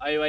IOI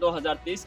2023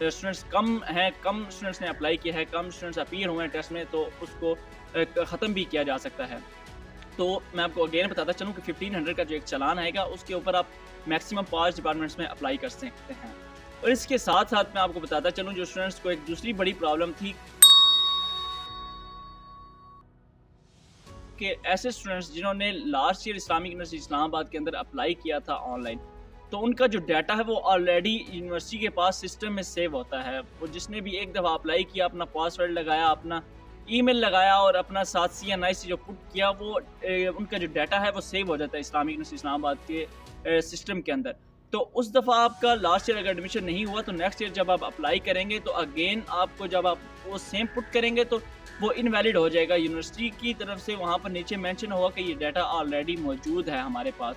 students کم ہیں، کم students نے apply کیا ہے، کم اسٹوڈنٹس اپیئر ہوئے ہیں ٹیسٹ میں، تو اس کو ختم بھی کیا جا سکتا ہے۔ تو میں آپ کو اگین بتاتا چلوں کہ 1500 کا جو ایک چلان آئے گا اس کے اوپر آپ میکسیمم 5 ڈپارٹمنٹس میں اپلائی کر سکتے ہیں۔ اور اس کے ساتھ ساتھ میں آپ کو بتاتا چلوں جو اسٹوڈنٹس کو ایک دوسری بڑی پرابلم تھی کہ ایسے اسٹوڈنٹس جنہوں نے لاسٹ ایئر اسلامک یونیورسٹی اسلام آباد کے اندر اپلائی کیا تھا آن لائن، تو ان کا جو ڈیٹا ہے وہ آلریڈی یونیورسٹی کے پاس سسٹم میں سیو ہوتا ہے۔ وہ جس نے بھی ایک دفعہ اپلائی کیا، اپنا پاسورڈ لگایا، اپنا ای میل لگایا اور اپنا ساتھ CNIC جو پٹ کیا، وہ ان کا جو ڈیٹا ہے وہ سیو ہو جاتا ہے اسلامک یونیورسٹی اسلام آباد کے سسٹم کے اندر۔ تو اس دفعہ آپ کا لاسٹ ایئر اگر ایڈمیشن نہیں ہوا تو نیکسٹ ایئر جب آپ اپلائی کریں گے تو اگین آپ کو جب آپ وہ سیم پٹ کریں گے تو وہ انویلڈ ہو جائے گا۔ یونیورسٹی کی طرف سے وہاں پر نیچے مینشن ہوگا کہ یہ ڈیٹا آلریڈی موجود ہے ہمارے پاس۔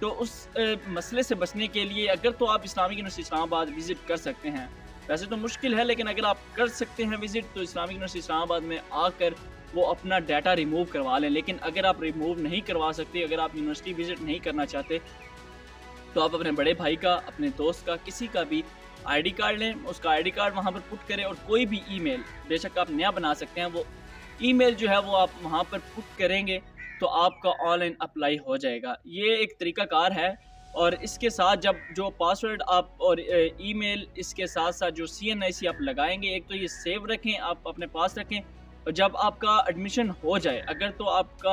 تو اس مسئلے سے بچنے کے لیے اگر تو آپ اسلامک یونیورسٹی اسلام آباد وزٹ کر سکتے ہیں، ویسے تو مشکل ہے لیکن اگر آپ کر سکتے ہیں وزٹ تو اسلامک یونیورسٹی اسلام آباد میں آ کر وہ اپنا ڈیٹا ریموو کروا لیں۔ لیکن اگر آپ ریموو نہیں کروا سکتے، اگر آپ یونیورسٹی وزٹ نہیں کرنا چاہتے، تو آپ اپنے بڑے بھائی کا، اپنے دوست کا، کسی کا بھی ID کارڈ لیں، اس کا ID کارڈ وہاں پر پٹ کریں اور کوئی بھی ای میل، بے شک آپ نیا بنا سکتے ہیں، وہ ای میل جو ہے وہ آپ وہاں پر پٹ کریں گے تو آپ کا آن لائن اپلائی ہو جائے گا۔ یہ ایک طریقہ کار ہے۔ اور اس کے ساتھ جب جو پاسورڈ آپ اور ای میل، اس کے ساتھ ساتھ جو CNIC آپ لگائیں گے، ایک تو یہ سیو رکھیں، آپ اپنے پاس رکھیں، اور جب آپ کا ایڈمیشن ہو جائے، اگر تو آپ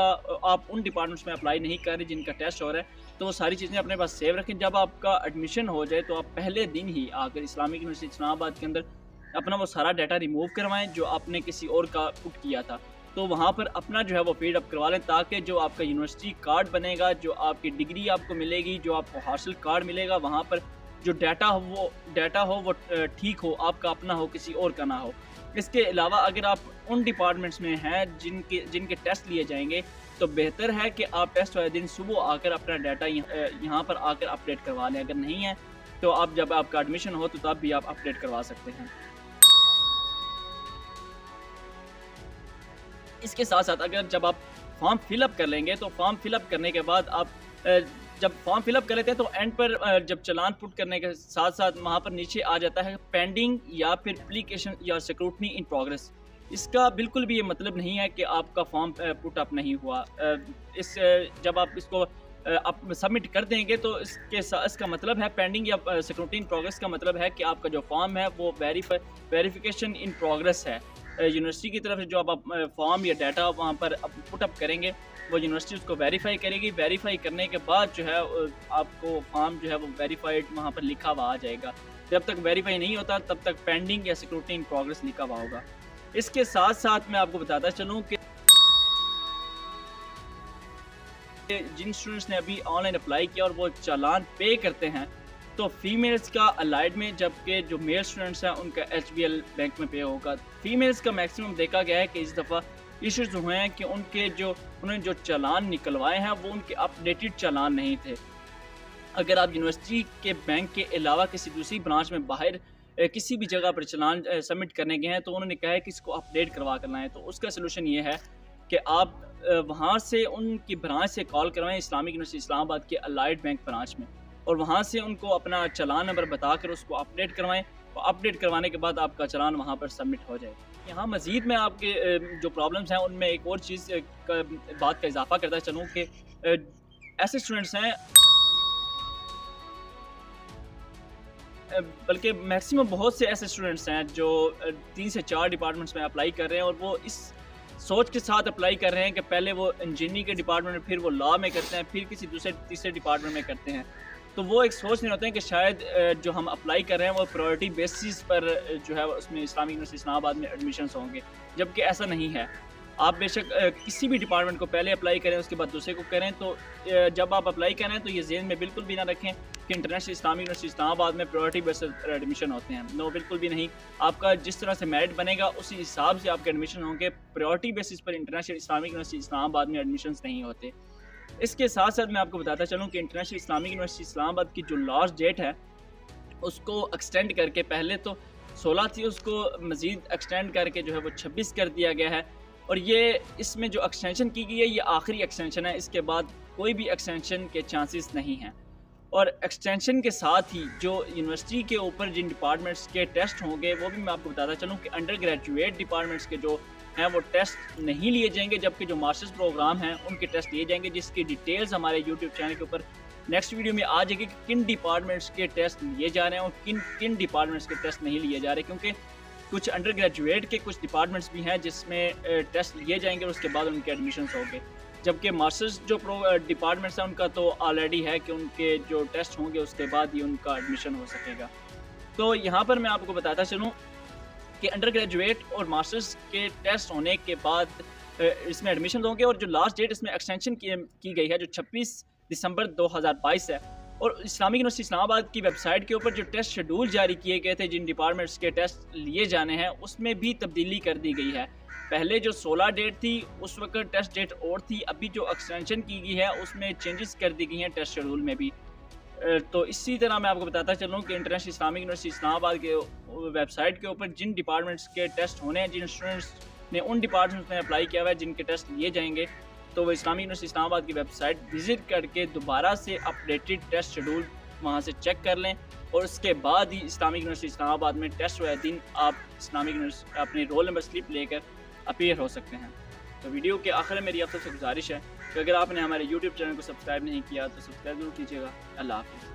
ان ڈپارٹمنٹس میں اپلائی نہیں کر رہے جن کا ٹیسٹ ہو رہا ہے تو وہ ساری چیزیں اپنے پاس سیو رکھیں۔ جب آپ کا ایڈمیشن ہو جائے تو آپ پہلے دن ہی آ کر اسلامک یونیورسٹی اسلام آباد کے اندر اپنا وہ سارا ڈیٹا ریموو کروائیں جو آپ نے کسی اور کا پٹ کیا تھا، تو وہاں پر اپنا جو ہے وہ فیڈ اپ کروا لیں، تاکہ جو آپ کا یونیورسٹی کارڈ بنے گا، جو آپ کی ڈگری آپ کو ملے گی، جو آپ کو ہاسٹل کارڈ ملے گا، وہاں پر جو ڈیٹا ہو وہ ٹھیک ہو، آپ کا اپنا ہو، کسی اور کا نہ ہو۔ اس کے علاوہ اگر آپ ان ڈپارٹمنٹس میں ہیں جن کے ٹیسٹ لیے جائیں گے تو بہتر ہے کہ آپ ٹیسٹ والے دن صبح آ کر اپنا ڈیٹا یہاں پر آ کر اپڈیٹ کروا لیں۔ اگر نہیں ہے تو آپ جب آپ کا ایڈمیشن ہو تو تب بھی آپ اپڈیٹ کروا سکتے ہیں۔ اس کے ساتھ ساتھ اگر جب آپ فارم فل اپ کر لیں گے تو فارم فل اپ کرنے کے بعد آپ جب فارم فل اپ کر لیتے ہیں تو اینڈ پر جب چلان پٹ کرنے کے ساتھ ساتھ وہاں پر نیچے آ جاتا ہے پینڈنگ یا پھر اپلیکیشن یا سکروٹنی ان پروگرس۔ اس کا بالکل بھی یہ مطلب نہیں ہے کہ آپ کا فارم پٹ اپ نہیں ہوا۔ جب آپ اس کو سبمٹ کر دیں گے تو اس کا مطلب ہے پینڈنگ یا سکروٹنی ان پروگرس کا مطلب ہے کہ آپ کا جو فارم ہے وہ ویریفیکیشن ان پروگرس ہے۔ یونیورسٹی کی طرف سے جو آپ فارم یا ڈیٹا وہاں پر پٹ اپ کریں گے وہ یونیورسٹی اس کو ویریفائی کرے گی۔ ویریفائی کرنے کے بعد جو ہے آپ کو فارم جو ہے وہ ویریفائڈ وہاں پر لکھا ہوا آ جائے گا۔ جب تک ویریفائی نہیں ہوتا تب تک پینڈنگ یا سیکورٹی ان پروگرس لکھا ہوا ہوگا۔ اس کے ساتھ ساتھ میں آپ کو بتاتا چلوں کہ جن اسٹوڈنٹس نے ابھی آن لائن اپلائی کیا اور وہ چالان پے کرتے ہیں تو فیمیلز کا الائڈ میں، جبکہ جو میل اسٹوڈنٹس ہیں ان کا HBL بینک میں پے ہوگا۔ فیمیلز کا میکسیمم دیکھا گیا ہے کہ اس دفعہ ایشوز ہوئے ہیں کہ انہوں نے جو چالان نکلوائے ہیں وہ ان کے اپڈیٹڈ چالان نہیں تھے۔ اگر آپ یونیورسٹی کے بینک کے علاوہ کسی دوسری برانچ میں باہر کسی بھی جگہ پر چالان سبمٹ کرنے گئے ہیں تو انہوں نے کہا ہے کہ اس کو اپڈیٹ کروا کر لائیں، تو اس کا سلوشن یہ ہے کہ آپ وہاں سے ان کی برانچ سے کال کروائیں اسلامک یونیورسٹی اسلام آباد کے الائڈ بینک برانچ میں، اور وہاں سے ان کو اپنا چالان نمبر بتا کر اس کو اپڈیٹ کروائیں، اور اپڈیٹ کروانے کے بعد آپ کا چالان وہاں پر سبمٹ ہو جائے۔ یہاں مزید میں آپ کے جو پرابلمس ہیں ان میں ایک اور چیز بات کا اضافہ کرتا چلوں کہ ایسے اسٹوڈنٹس ہیں، بلکہ میکسیمم بہت سے ایسے اسٹوڈنٹس ہیں جو 3 سے 4 ڈپارٹمنٹس میں اپلائی کر رہے ہیں، اور وہ اس سوچ کے ساتھ اپلائی کر رہے ہیں کہ پہلے وہ انجینئرنگ کے ڈپارٹمنٹ میں، پھر وہ لا میں کرتے ہیں، پھر کسی تیسرے ڈپارٹمنٹ میں کرتے ہیں۔ تو وہ ایک سوچ نہیں ہوتے ہیں کہ شاید جو ہم اپلائی کر رہے ہیں وہ پرائورٹی بیسس پر جو ہے اس میں اسلامک یونیورسٹی اسلام آباد میں ایڈمیشنز ہوں گے، جبکہ ایسا نہیں ہے۔ آپ بے شک کسی بھی ڈپارٹمنٹ کو پہلے اپلائی کریں، اس کے بعد دوسرے کو کریں، تو جب آپ اپلائی کریں تو یہ ذہن میں بالکل بھی نہ رکھیں کہ انٹرنیشنل اسلامک یونیورسٹی اسلام آباد میں پرائورٹی بیسس پر ایڈمیشن ہوتے ہیں۔ نو، بالکل بھی نہیں۔ آپ کا جس طرح سے میرٹ بنے گا اسی حساب سے آپ کے ایڈمیشن ہوں گے۔ پرائورٹی بیسس پر انٹرنیشنل اسلامک یونیورسٹی اسلام آباد میں ایڈمیشنز نہیں ہوتے۔ اس کے ساتھ ساتھ میں آپ کو بتاتا چلوں کہ انٹرنیشنل اسلامک یونیورسٹی اسلام آباد کی جو لاسٹ ڈیٹ ہے اس کو ایکسٹینڈ کر کے، پہلے تو 16 تھی، اس کو مزید ایکسٹینڈ کر کے جو ہے وہ 26 کر دیا گیا ہے، اور یہ اس میں جو ایکسٹینشن کی گئی ہے یہ آخری ایکسٹینشن ہے، اس کے بعد کوئی بھی ایکسٹینشن کے چانسز نہیں ہیں۔ اور ایکسٹینشن کے ساتھ ہی جو یونیورسٹی کے اوپر جن ڈپارٹمنٹس کے ٹیسٹ ہوں گے وہ بھی میں آپ کو بتاتا چلوں کہ انڈر گریجویٹ ڈپارٹمنٹس کے جو ہیں وہ ٹیسٹ نہیں لیے جائیں گے، جبکہ جو ماسٹرز پروگرام ہیں ان کے ٹیسٹ لیے جائیں گے، جس کی ڈیٹیلز ہمارے یوٹیوب چینل کے اوپر نیکسٹ ویڈیو میں آ جائے گی کہ کن ڈپارٹمنٹس کے ٹیسٹ لیے جا رہے ہیں اور کن ڈپارٹمنٹس کے ٹیسٹ نہیں لیے جا رہے، کیونکہ کچھ انڈر گریجویٹ کے کچھ ڈپارٹمنٹس بھی ہیں جس میں ٹیسٹ لیے جائیں گے اور اس کے بعد ان کے ایڈمیشنس ہوں گے، جبکہ ماسٹرز جو ڈپارٹمنٹس ہیں ان کا تو آلریڈی ہے کہ ان کے جو ٹیسٹ ہوں گے اس کے بعد ہی ان کا ایڈمیشن ہو سکے گا۔ تو یہاں پر میں آپ کو بتاتا چلوں کہ انڈر گریجویٹ اور ماسٹرز کے ٹیسٹ ہونے کے بعد اس میں ایڈمیشن ہوں گے، اور جو لاسٹ ڈیٹ اس میں ایکسٹینشن کی گئی ہے جو 26 دسمبر 2022 ہے، اور اسلامک یونیورسٹی اسلام آباد کی ویب سائٹ کے اوپر جو ٹیسٹ شیڈول جاری کیے گئے تھے جن ڈپارٹمنٹس کے ٹیسٹ لیے جانے ہیں اس میں بھی تبدیلی کر دی گئی ہے۔ پہلے جو 16 ڈیٹ تھی اس وقت ٹیسٹ ڈیٹ اور تھی، ابھی جو ایکسٹینشن کی گئی ہے اس میں چینجز کر دی گئی ہیں ٹیسٹ شیڈول میں بھی۔ تو اسی طرح میں آپ کو بتاتا چلوں کہ انٹرنیشنل اسلامک یونیورسٹی اسلام آباد کے ویب سائٹ کے اوپر جن ڈپارٹمنٹس کے ٹیسٹ ہونے ہیں، جن اسٹوڈنٹس نے ان ڈپارٹمنٹس میں اپلائی کیا ہوا ہے جن کے ٹیسٹ لیے جائیں گے، تو وہ اسلامک یونیورسٹی اسلام آباد کی ویب سائٹ وزٹ کر کے دوبارہ سے اپڈیٹڈ ٹیسٹ شیڈول وہاں سے چیک کر لیں، اور اس کے بعد ہی اسلامک یونیورسٹی اسلام آباد میں ٹیسٹ ہوئے دن آپ اسلامک یونیورسٹی اپنی رول نمبر سلپ لے کر اپیئر ہو سکتے ہیں۔ تو ویڈیو کے آخر میں میری آپ سے گزارش ہے کہ اگر آپ نے ہمارے یوٹیوب چینل کو سبسکرائب نہیں کیا تو سبسکرائب ضرور کیجیے گا۔ اللہ حافظ۔